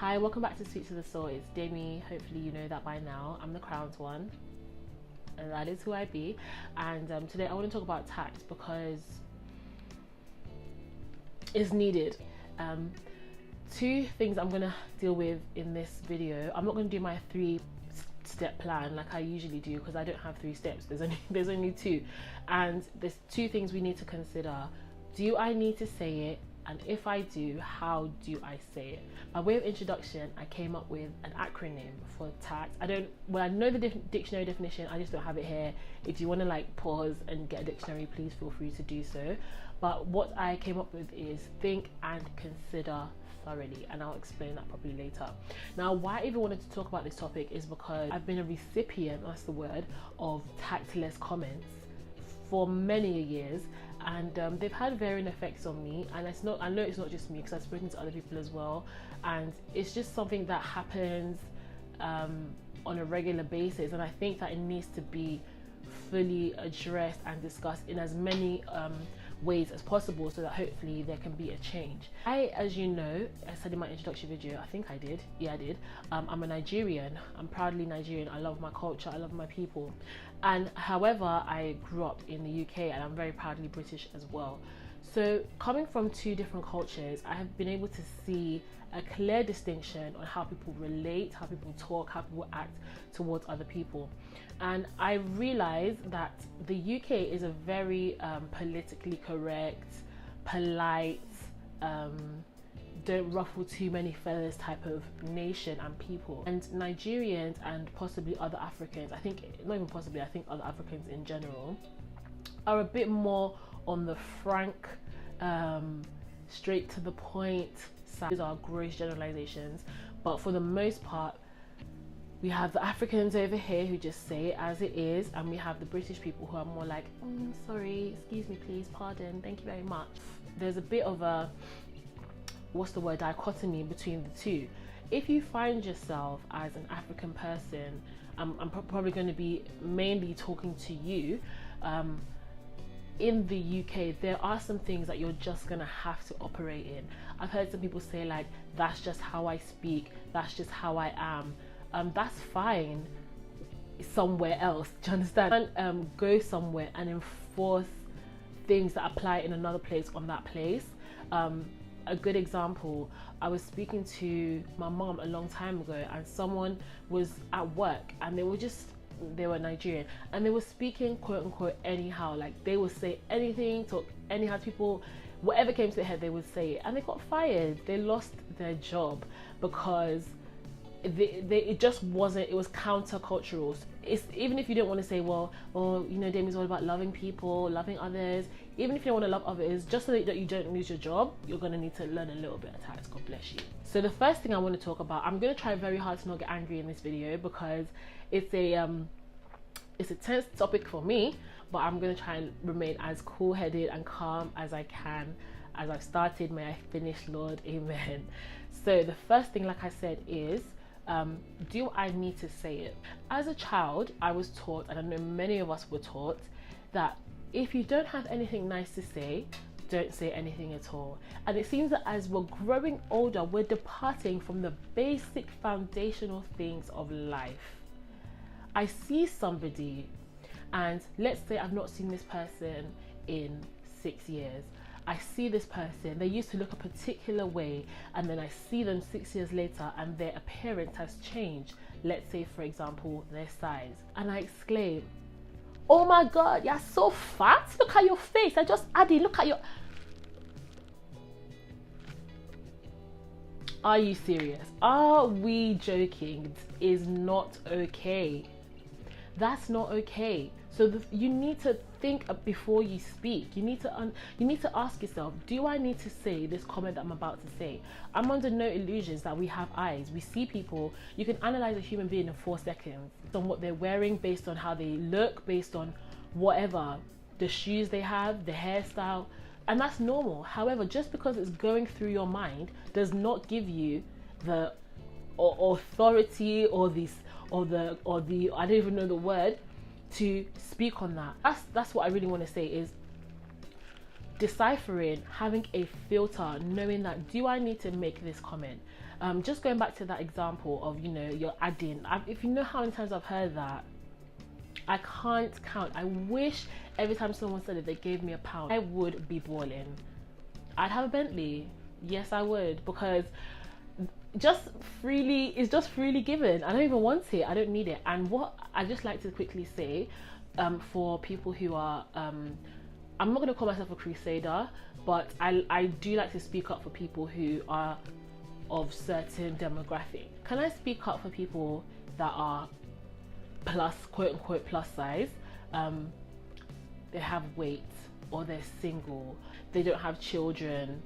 Hi, welcome back to Sweet to the Soul. It's Demi. Hopefully you know that by now. I'm the crowned one, and that is who I be. And today I want to talk about tact because it's needed. Two things I'm going to deal with in this video. I'm not going to do my 3-step plan like I usually do because I don't have 3 steps. There's only 2, and there's 2 things we need to consider. Do I need to say it? And if I do, how do I say it? By way of introduction, I came up with an acronym for TACT. I know the dictionary definition, I just don't have it here. If you want to pause and get a dictionary, please feel free to do so. But what I came up with is think and consider thoroughly, and I'll explain that properly later. Now, why I even wanted to talk about this topic is because I've been a recipient, that's the word, of tactless comments for many years, and they've had varying effects on me. And I know it's not just me because I've spoken to other people as well, and it's just something that happens on a regular basis, and I think that it needs to be fully addressed and discussed in as many ways as possible so that hopefully there can be a change. As you know, I said in my introduction video, I think I did, yeah I did, I'm a Nigerian. I'm proudly Nigerian. I love my culture, I love my people, and however I grew up in the UK, and I'm very proudly British as well. So coming from 2 different cultures, I have been able to see a clear distinction on how people relate, how people talk, how people act towards other people. And I realized that the UK is a very politically correct, polite, don't ruffle too many feathers type of nation and people. And Nigerians and possibly other Africans, I think other Africans in general, are a bit more on the frank, straight to the point side. These are gross generalizations, but for the most part, we have the Africans over here who just say it as it is, and we have the British people who are more like, sorry, excuse me, please, pardon, thank you very much. There's a bit of a, dichotomy between the 2. If you find yourself as an African person, I'm probably going to be mainly talking to you. In the UK, there are some things that you're just gonna have to operate in. I've heard some people say that's just how I speak, that's just how I am. That's fine somewhere else, do you understand? And go somewhere and enforce things that apply in another place on that place. A good example, I was speaking to my mom a long time ago, and someone was at work, and they were Nigerian, and they were speaking quote unquote anyhow. They would say anything, talk anyhow to people, whatever came to their head they would say it, and they got fired. They lost their job because it just wasn't, it was countercultural. It's, even if you don't want to say, well, Dami's all about loving people, loving others, even if you don't want to love others, just so that you don't lose your job, you're going to need to learn a little bit of tact. God bless you. So the first thing I want to talk about, I'm going to try very hard to not get angry in this video because it's a tense topic for me, but I'm going to try and remain as cool-headed and calm as I can. As I've started, may I finish, Lord, amen. So the first thing, like I said, is do I need to say it? As a child, I was taught, and I know many of us were taught, that if you don't have anything nice to say, don't say anything at all. And it seems that as we're growing older, we're departing from the basic foundational things of life. I see somebody, and let's say I've not seen this person in 6 years. I see this person, they used to look a particular way, and then I see them 6 years later and their appearance has changed. Let's say, for example, their size. And I exclaim, oh my God, you're so fat. Look at your face. Look at your... Are you serious? Are we joking? It is not okay. That's not okay. So you need to think before you speak. You need to ask yourself, do I need to say this comment that I'm about to say? I'm under no illusions that we have eyes. We see people. You can analyze a human being in 4 seconds based on what they're wearing, based on how they look, based on whatever, the shoes they have, the hairstyle, and that's normal. However, just because it's going through your mind does not give you the authority or the I don't even know the word to speak on that. That's what I really want to say, is deciphering, having a filter, knowing that, do I need to make this comment? Just going back to that example of, you know, you're adding, if you know how many times I've heard that, I can't count. I wish every time someone said it, they gave me £1, I would be balling. I'd have a Bentley. Yes, I would, because it's just freely given. I don't even want it. I don't need it. And what I just like to quickly say, for people who are, I'm not going to call myself a crusader, but I do like to speak up for people who are of certain demographic. Can I speak up for people that are plus, quote unquote, plus size? They have weight, or they're single, they don't have children,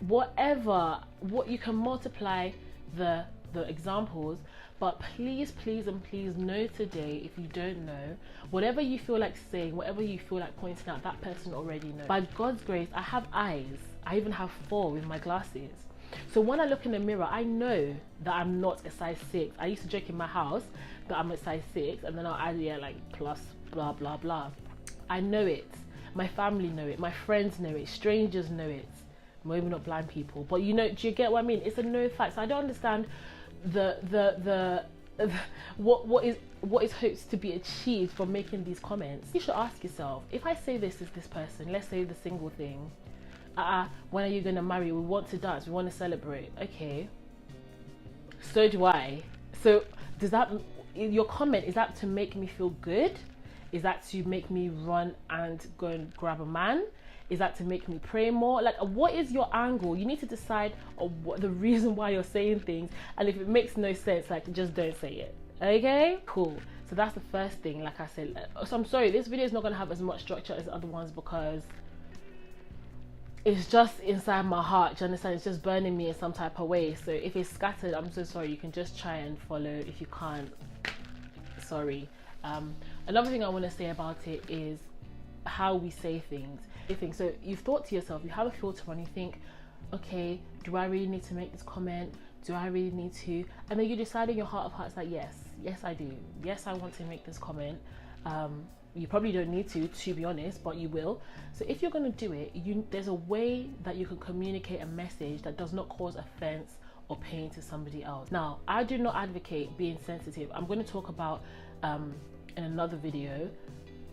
whatever, what you can multiply the examples. But please and please know today, if you don't know, whatever you feel like saying, whatever you feel like pointing out, that person already knows. By God's grace, I have eyes. I even have 4 with my glasses. So when I look in the mirror, I know that I'm not a size 6. I used to joke in my house that I'm a size 6, and then I'll add, yeah, like plus blah blah blah. I know it. My family know it. My friends know it. Strangers know it. Maybe not blind people, but you know, do you get what I mean? It's a no fact. So I don't understand what is hoped to be achieved from making these comments. You should ask yourself, if I say this is this person, let's say the single thing, when are you gonna marry? We want to dance, we want to celebrate. Okay, so do I. So does that, your comment, is that to make me feel good? Is that to make me run and go and grab a man? Is that to make me pray more? Like, what is your angle? You need to decide what the reason why you're saying things, and if it makes no sense, like, just don't say it. Okay, cool. So that's the first thing. Like I said, so I'm sorry, this video is not going to have as much structure as the other ones, because it's just inside my heart. Do you understand? It's just burning me in some type of way. So if it's scattered, I'm so sorry. You can just try and follow. If you can't, sorry. Another thing I want to say about it is how we say things. So you've thought to yourself, you have a filter and you think, okay, do I really need to make this comment? Do I really need to? And then you decide in your heart of hearts, like, yes I do. Yes, I want to make this comment. You probably don't need to be honest, but you will. So if you're going to do it, there's a way that you can communicate a message that does not cause offense or pain to somebody else. Now, I do not advocate being sensitive. I'm going to talk about in another video,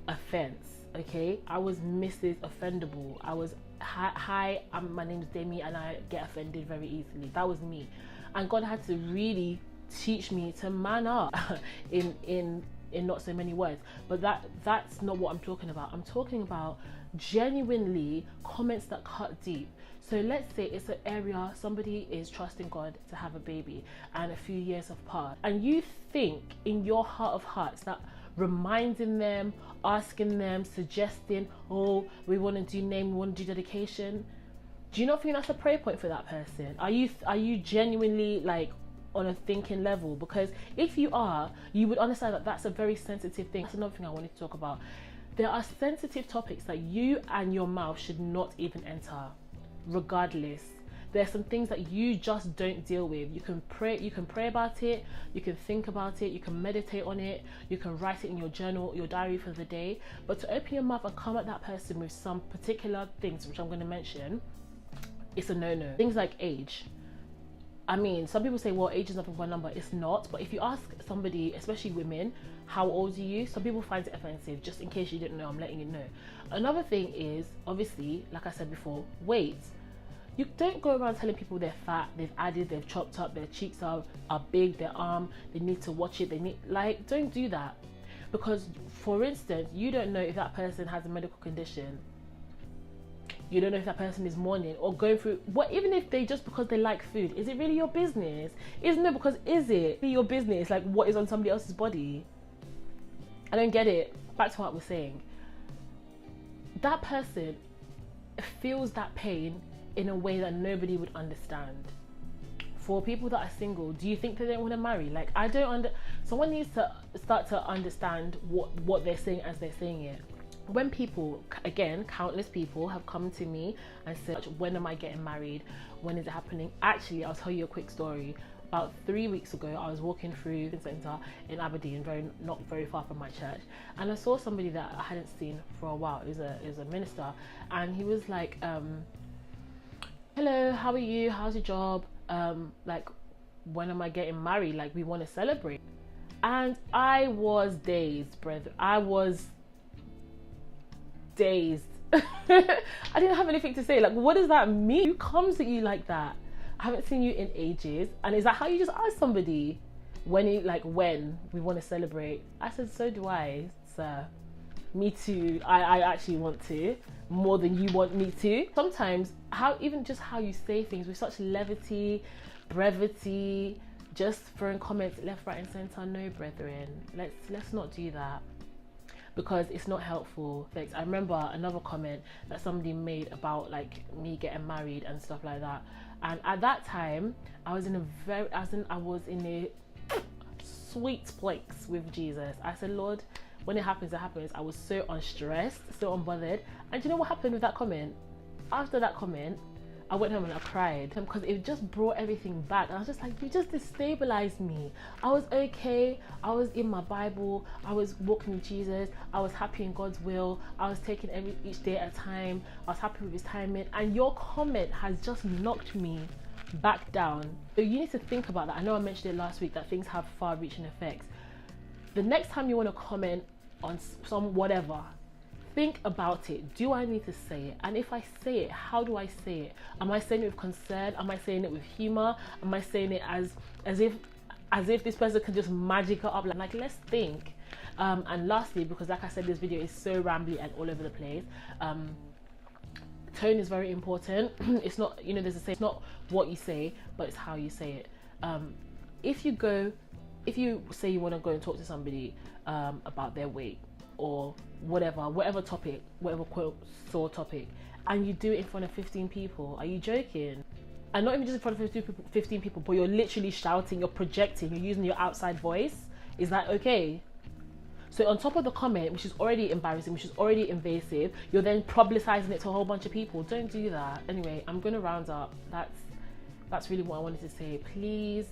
offense. Okay, I was Mrs. Offendable. I was hi, my name's Demi, and I get offended very easily. That was me, and God had to really teach me to man up in not so many words. But that's not what I'm talking about. I'm talking about genuinely comments that cut deep. So let's say it's an area, somebody is trusting God to have a baby and a few years have passed, and you think in your heart of hearts that reminding them, asking them, suggesting, oh, we want to do name, we want to do dedication, do you not think that's a prayer point for that person? Are you genuinely, like, on a thinking level? Because if you are, you would understand that that's a very sensitive thing. That's another thing I wanted to talk about. There are sensitive topics that you and your mouth should not even enter, regardless. There's some things that you just don't deal with. You can pray about it, you can think about it, you can meditate on it, you can write it in your journal, your diary for the day. But to open your mouth and come at that person with some particular things, which I'm going to mention, it's a no-no. Things like age. I mean, some people say, well, age is nothing but a number. It's not. But if you ask somebody, especially women, how old are you? Some people find it offensive. Just in case you didn't know, I'm letting you know. Another thing is, obviously, like I said before, weight. You don't go around telling people they're fat, they've added, they've chopped up, their cheeks are big, their arm, they need to watch it, don't do that. Because, for instance, you don't know if that person has a medical condition. You don't know if that person is mourning or going through even if they, just because they like food, is it really your business? Isn't it? Because is it really your business, like, what is on somebody else's body? I don't get it. Back to what we're saying. That person feels that pain in a way that nobody would understand. For people that are single, do you think that they don't want to marry? Like, I don't someone needs to start to understand what they're saying as they're saying it. When people, again, countless people have come to me and said, when am I getting married? When is it happening? Actually, I'll tell you a quick story. About 3 weeks ago, I was walking through the centre in Aberdeen, not very far from my church, and I saw somebody that I hadn't seen for a while. It was a minister, and he was like, hello, how are you? How's your job? like, when am I getting married? Like, we want to celebrate. And I was dazed, brethren. I was dazed. I didn't have anything to say. Like, what does that mean? Who comes at you like that? I haven't seen you in ages. And is that how you just ask somebody when we want to celebrate? I said, so do I, sir. Me too. I actually want to, more than you want me to. Sometimes even just how you say things with such levity, brevity, just throwing comments left, right and center. No, brethren, let's not do that, because it's not helpful. Thanks. I remember another comment that somebody made about like me getting married and stuff like that, and at that time I was in a sweet place with Jesus. I said, Lord, when it happens, it happens. I was so unstressed, so unbothered. And do you know what happened with that comment? After that comment, I went home and I cried, because it just brought everything back. And I was just like, you just destabilized me. I was okay. I was in my Bible. I was walking with Jesus. I was happy in God's will. I was taking each day at a time. I was happy with his timing. And your comment has just knocked me back down. So you need to think about that. I know I mentioned it last week, that things have far-reaching effects. The next time you want to comment on some whatever, think about it. Do I need to say it? And if I say it, how do I say it? Am I saying it with concern? Am I saying it with humor? Am I saying it as if this person can just magic it up? Like, let's think. And lastly, because like I said, this video is so rambly and all over the place, tone is very important. It's not, there's a saying, it's not what you say, but it's how you say it. If you say you want to go and talk to somebody about their weight or whatever topic, whatever quote sore topic, and you do it in front of 15 people, are you joking? And not even just in front of 15 people, but you're literally shouting, you're projecting, you're using your outside voice. Is that okay? So on top of the comment, which is already embarrassing, which is already invasive, you're then publicizing it to a whole bunch of people. Don't do that. Anyway, I'm gonna round up. That's really what I wanted to say. Please,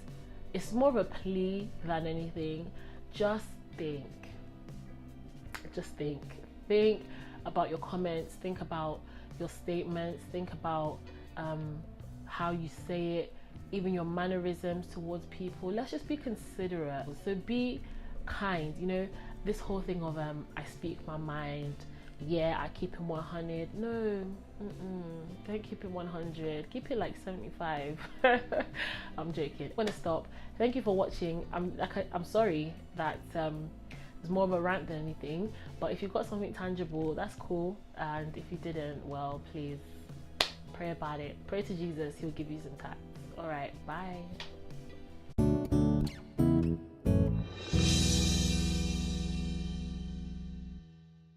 it's more of a plea than anything. Just think. Think about your comments. Think about your statements. Think about how you say it, even your mannerisms towards people. Let's just be considerate. So be kind. This whole thing of I speak my mind, yeah, I keep it 100. No, don't keep it 100. Keep it like 75. I'm joking. I'm gonna stop. Thank you for watching. I'm sorry that it's more of a rant than anything, but if you've got something tangible, that's cool. And if you didn't, well, please pray about it. Pray to Jesus. He'll give you some tact. All right, bye.